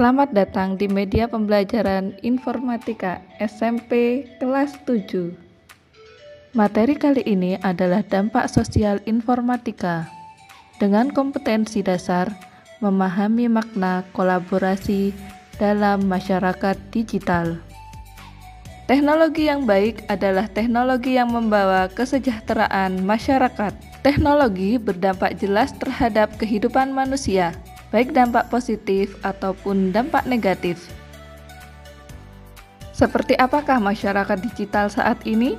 Selamat datang di media pembelajaran informatika SMP kelas 7. Materi kali ini adalah dampak sosial informatika dengan kompetensi dasar memahami makna kolaborasi dalam masyarakat digital. Teknologi yang baik adalah teknologi yang membawa kesejahteraan masyarakat. Teknologi berdampak jelas terhadap kehidupan manusia, baik dampak positif ataupun dampak negatif. Seperti apakah masyarakat digital saat ini?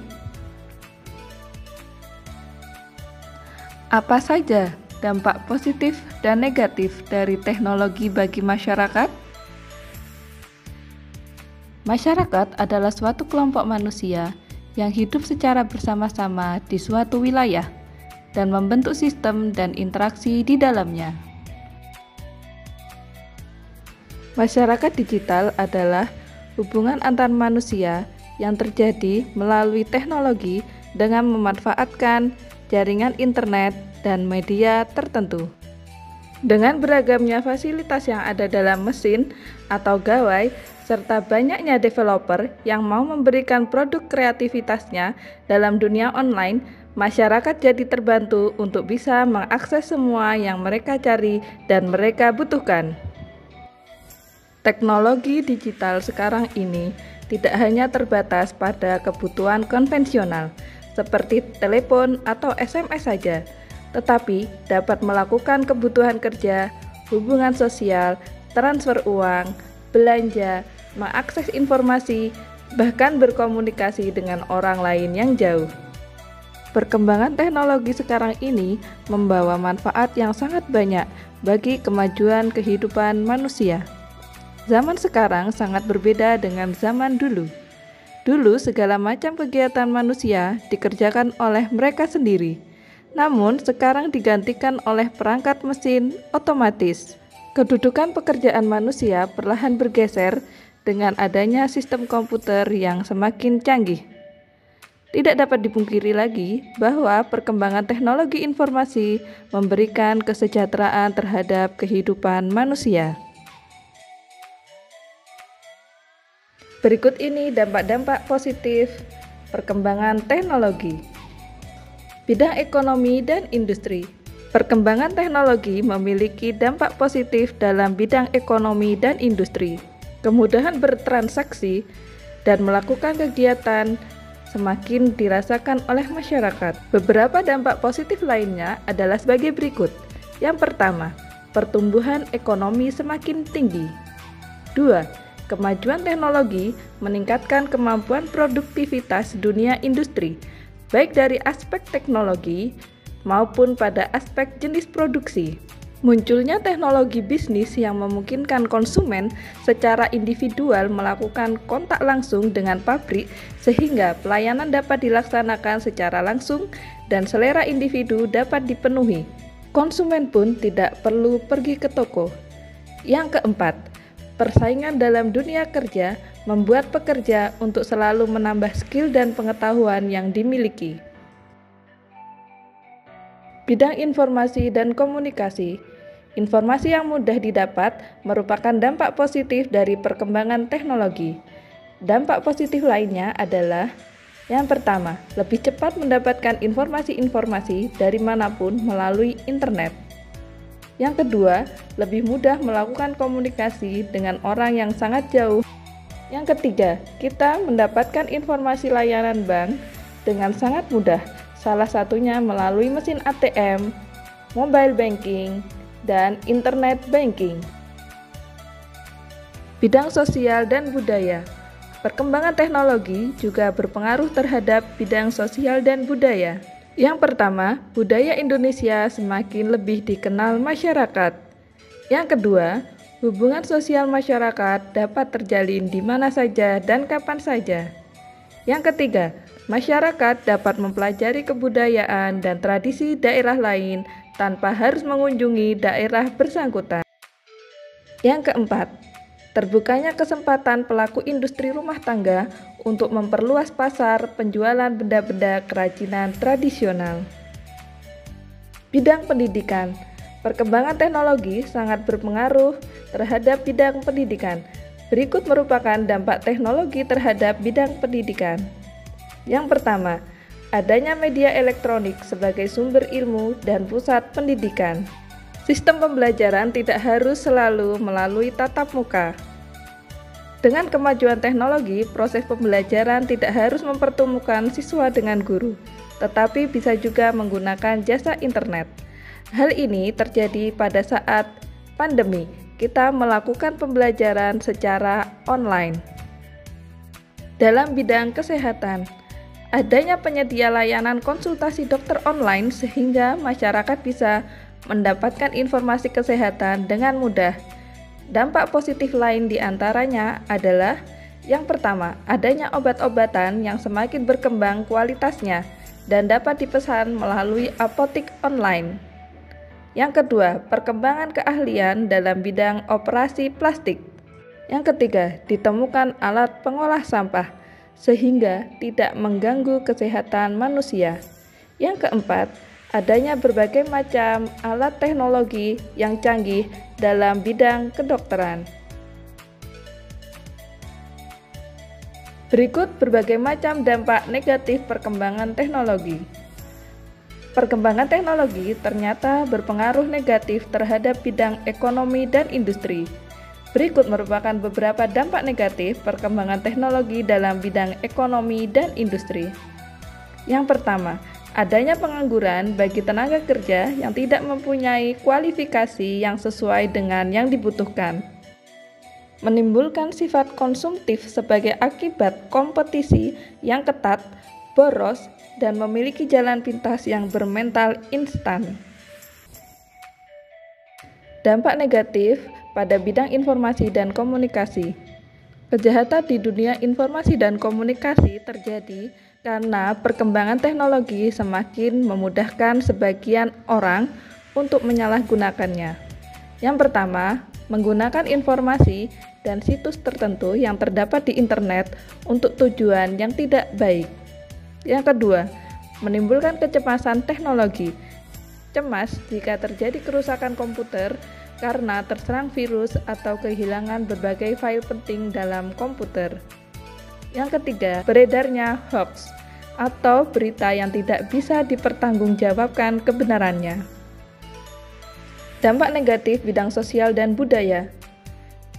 Apa saja dampak positif dan negatif dari teknologi bagi masyarakat? Masyarakat adalah suatu kelompok manusia yang hidup secara bersama-sama di suatu wilayah dan membentuk sistem dan interaksi di dalamnya. Masyarakat digital adalah hubungan antar manusia yang terjadi melalui teknologi dengan memanfaatkan jaringan internet dan media tertentu. Dengan beragamnya fasilitas yang ada dalam mesin atau gawai, serta banyaknya developer yang mau memberikan produk kreativitasnya dalam dunia online, masyarakat jadi terbantu untuk bisa mengakses semua yang mereka cari dan mereka butuhkan. Teknologi digital sekarang ini tidak hanya terbatas pada kebutuhan konvensional seperti telepon atau SMS saja, tetapi dapat melakukan kebutuhan kerja, hubungan sosial, transfer uang, belanja, mengakses informasi, bahkan berkomunikasi dengan orang lain yang jauh. Perkembangan teknologi sekarang ini membawa manfaat yang sangat banyak bagi kemajuan kehidupan manusia. Zaman sekarang sangat berbeda dengan zaman dulu. Dulu segala macam kegiatan manusia dikerjakan oleh mereka sendiri. Namun sekarang digantikan oleh perangkat mesin otomatis. Kedudukan pekerjaan manusia perlahan bergeser dengan adanya sistem komputer yang semakin canggih. Tidak dapat dipungkiri lagi bahwa perkembangan teknologi informasi memberikan kesejahteraan terhadap kehidupan manusia. Berikut ini dampak-dampak positif perkembangan teknologi. Bidang ekonomi dan industri. Perkembangan teknologi memiliki dampak positif dalam bidang ekonomi dan industri. Kemudahan bertransaksi dan melakukan kegiatan semakin dirasakan oleh masyarakat. Beberapa dampak positif lainnya adalah sebagai berikut. Yang pertama, pertumbuhan ekonomi semakin tinggi. 2. Kemajuan teknologi meningkatkan kemampuan produktivitas dunia industri, baik dari aspek teknologi maupun pada aspek jenis produksi. Munculnya teknologi bisnis yang memungkinkan konsumen secara individual melakukan kontak langsung dengan pabrik sehingga pelayanan dapat dilaksanakan secara langsung dan selera individu dapat dipenuhi. Konsumen pun tidak perlu pergi ke toko. Yang keempat, persaingan dalam dunia kerja membuat pekerja untuk selalu menambah skill dan pengetahuan yang dimiliki. Bidang informasi dan komunikasi. Informasi yang mudah didapat merupakan dampak positif dari perkembangan teknologi. Dampak positif lainnya adalah yang pertama, lebih cepat mendapatkan informasi-informasi dari manapun melalui internet. Yang kedua, lebih mudah melakukan komunikasi dengan orang yang sangat jauh. Yang ketiga, kita mendapatkan informasi layanan bank dengan sangat mudah, salah satunya melalui mesin ATM, mobile banking, dan internet banking. Bidang sosial dan budaya. Perkembangan teknologi juga berpengaruh terhadap bidang sosial dan budaya. Yang pertama, budaya Indonesia semakin lebih dikenal masyarakat. Yang kedua, hubungan sosial masyarakat dapat terjalin di mana saja dan kapan saja. Yang ketiga, masyarakat dapat mempelajari kebudayaan dan tradisi daerah lain tanpa harus mengunjungi daerah bersangkutan. Yang keempat, terbukanya kesempatan pelaku industri rumah tangga untuk memperluas pasar penjualan benda-benda kerajinan tradisional. Bidang pendidikan. Perkembangan teknologi sangat berpengaruh terhadap bidang pendidikan. Berikut merupakan dampak teknologi terhadap bidang pendidikan. Yang pertama, adanya media elektronik sebagai sumber ilmu dan pusat pendidikan. Sistem pembelajaran tidak harus selalu melalui tatap muka. Dengan kemajuan teknologi, proses pembelajaran tidak harus mempertemukan siswa dengan guru, tetapi bisa juga menggunakan jasa internet. Hal ini terjadi pada saat pandemi. Kita melakukan pembelajaran secara online. Dalam bidang kesehatan, adanya penyedia layanan konsultasi dokter online sehingga masyarakat bisa mendapatkan informasi kesehatan dengan mudah. Dampak positif lain diantaranya adalah yang pertama, adanya obat-obatan yang semakin berkembang kualitasnya dan dapat dipesan melalui apotik online. Yang kedua, perkembangan keahlian dalam bidang operasi plastik. Yang ketiga, ditemukan alat pengolah sampah sehingga tidak mengganggu kesehatan manusia. Yang keempat, adanya berbagai macam alat teknologi yang canggih dalam bidang kedokteran. Berikut berbagai macam dampak negatif perkembangan teknologi. Perkembangan teknologi ternyata berpengaruh negatif terhadap bidang ekonomi dan industri. Berikut merupakan beberapa dampak negatif perkembangan teknologi dalam bidang ekonomi dan industri. Yang pertama, adanya pengangguran bagi tenaga kerja yang tidak mempunyai kualifikasi yang sesuai dengan yang dibutuhkan. Menimbulkan sifat konsumtif sebagai akibat kompetisi yang ketat, boros, dan memiliki jalan pintas yang bermental instan. Dampak negatif pada bidang informasi dan komunikasi. Kejahatan di dunia informasi dan komunikasi terjadi karena perkembangan teknologi semakin memudahkan sebagian orang untuk menyalahgunakannya. Yang pertama, menggunakan informasi dan situs tertentu yang terdapat di internet untuk tujuan yang tidak baik. Yang kedua, menimbulkan kecemasan teknologi. Cemas jika terjadi kerusakan komputer karena terserang virus atau kehilangan berbagai file penting dalam komputer. Yang ketiga, beredarnya hoax atau berita yang tidak bisa dipertanggungjawabkan kebenarannya. Dampak negatif bidang sosial dan budaya.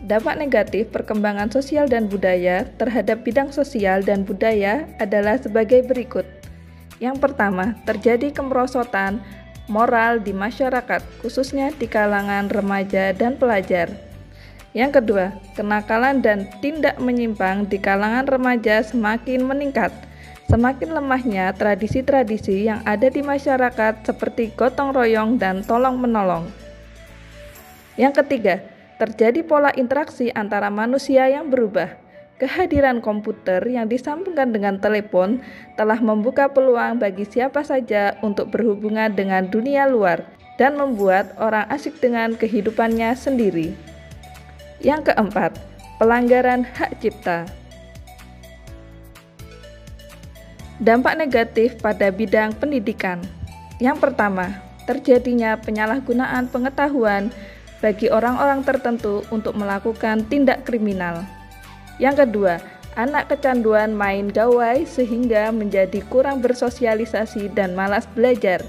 Dampak negatif perkembangan sosial dan budaya terhadap bidang sosial dan budaya adalah sebagai berikut. Yang pertama, terjadi kemerosotan moral di masyarakat, khususnya di kalangan remaja dan pelajar. Yang kedua, kenakalan dan tindak menyimpang di kalangan remaja semakin meningkat. Semakin lemahnya tradisi-tradisi yang ada di masyarakat seperti gotong royong dan tolong-menolong. Yang ketiga, terjadi pola interaksi antara manusia yang berubah. Kehadiran komputer yang disambungkan dengan telepon telah membuka peluang bagi siapa saja untuk berhubungan dengan dunia luar dan membuat orang asik dengan kehidupannya sendiri. Yang keempat, pelanggaran hak cipta. Dampak negatif pada bidang pendidikan. Yang pertama, terjadinya penyalahgunaan pengetahuan bagi orang-orang tertentu untuk melakukan tindak kriminal. Yang kedua, anak kecanduan main gawai sehingga menjadi kurang bersosialisasi dan malas belajar.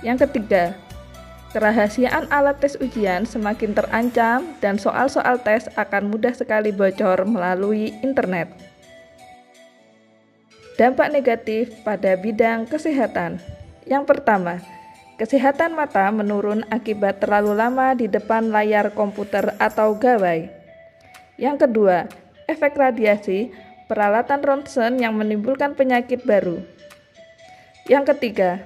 Yang ketiga, kerahasiaan alat tes ujian semakin terancam dan soal-soal tes akan mudah sekali bocor melalui internet. Dampak negatif pada bidang kesehatan. Yang pertama, kesehatan mata menurun akibat terlalu lama di depan layar komputer atau gawai. Yang kedua, efek radiasi, peralatan ronsen yang menimbulkan penyakit baru. Yang ketiga,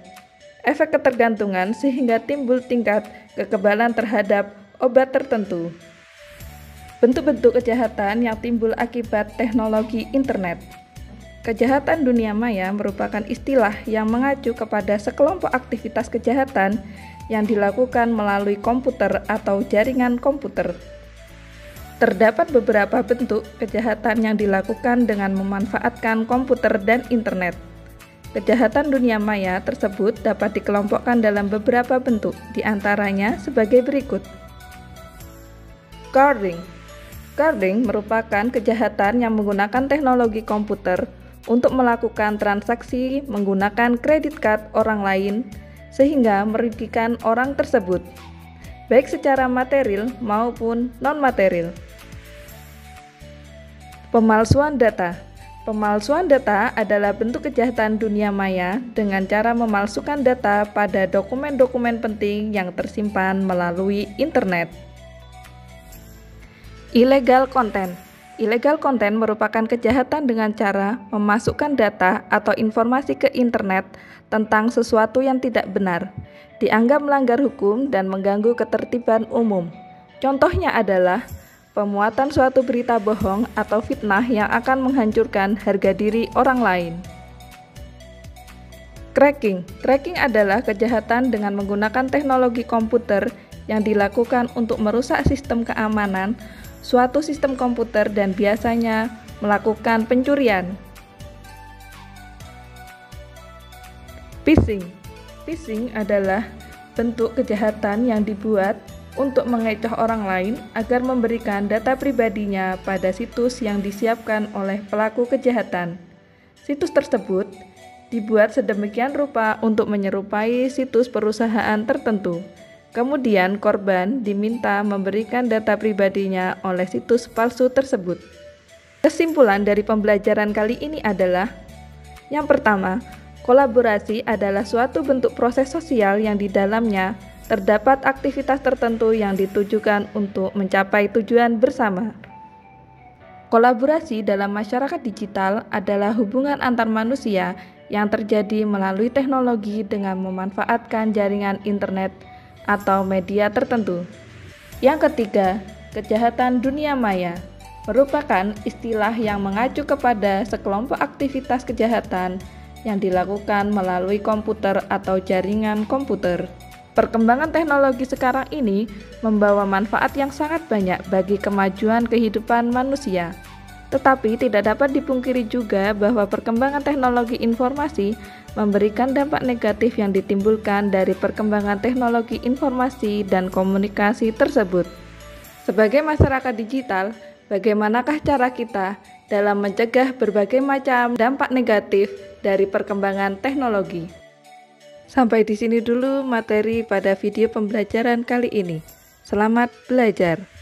efek ketergantungan sehingga timbul tingkat kekebalan terhadap obat tertentu. Bentuk-bentuk kejahatan yang timbul akibat teknologi internet. Kejahatan dunia maya merupakan istilah yang mengacu kepada sekelompok aktivitas kejahatan yang dilakukan melalui komputer atau jaringan komputer. Terdapat beberapa bentuk kejahatan yang dilakukan dengan memanfaatkan komputer dan internet. Kejahatan dunia maya tersebut dapat dikelompokkan dalam beberapa bentuk, diantaranya sebagai berikut. Carding. Carding merupakan kejahatan yang menggunakan teknologi komputer untuk melakukan transaksi menggunakan kredit card orang lain sehingga merugikan orang tersebut, baik secara material maupun non-material. Pemalsuan data. Pemalsuan data adalah bentuk kejahatan dunia maya dengan cara memalsukan data pada dokumen-dokumen penting yang tersimpan melalui internet. Illegal content. Illegal content merupakan kejahatan dengan cara memasukkan data atau informasi ke internet tentang sesuatu yang tidak benar, dianggap melanggar hukum dan mengganggu ketertiban umum. Contohnya adalah pemuatan suatu berita bohong atau fitnah yang akan menghancurkan harga diri orang lain. Cracking. Cracking adalah kejahatan dengan menggunakan teknologi komputer yang dilakukan untuk merusak sistem keamanan suatu sistem komputer dan biasanya melakukan pencurian. Phishing. Phishing adalah bentuk kejahatan yang dibuat untuk mengecoh orang lain agar memberikan data pribadinya pada situs yang disiapkan oleh pelaku kejahatan. Situs tersebut dibuat sedemikian rupa untuk menyerupai situs perusahaan tertentu. Kemudian korban diminta memberikan data pribadinya oleh situs palsu tersebut. Kesimpulan dari pembelajaran kali ini adalah: yang pertama, kolaborasi adalah suatu bentuk proses sosial yang di dalamnya terdapat aktivitas tertentu yang ditujukan untuk mencapai tujuan bersama. Kolaborasi dalam masyarakat digital adalah hubungan antar manusia yang terjadi melalui teknologi dengan memanfaatkan jaringan internet atau media tertentu. Yang ketiga, kejahatan dunia maya merupakan istilah yang mengacu kepada sekelompok aktivitas kejahatan yang dilakukan melalui komputer atau jaringan komputer. Perkembangan teknologi sekarang ini membawa manfaat yang sangat banyak bagi kemajuan kehidupan manusia. Tetapi tidak dapat dipungkiri juga bahwa perkembangan teknologi informasi memberikan dampak negatif yang ditimbulkan dari perkembangan teknologi informasi dan komunikasi tersebut. Sebagai masyarakat digital, bagaimanakah cara kita dalam mencegah berbagai macam dampak negatif dari perkembangan teknologi? Sampai di sini dulu materi pada video pembelajaran kali ini. Selamat belajar.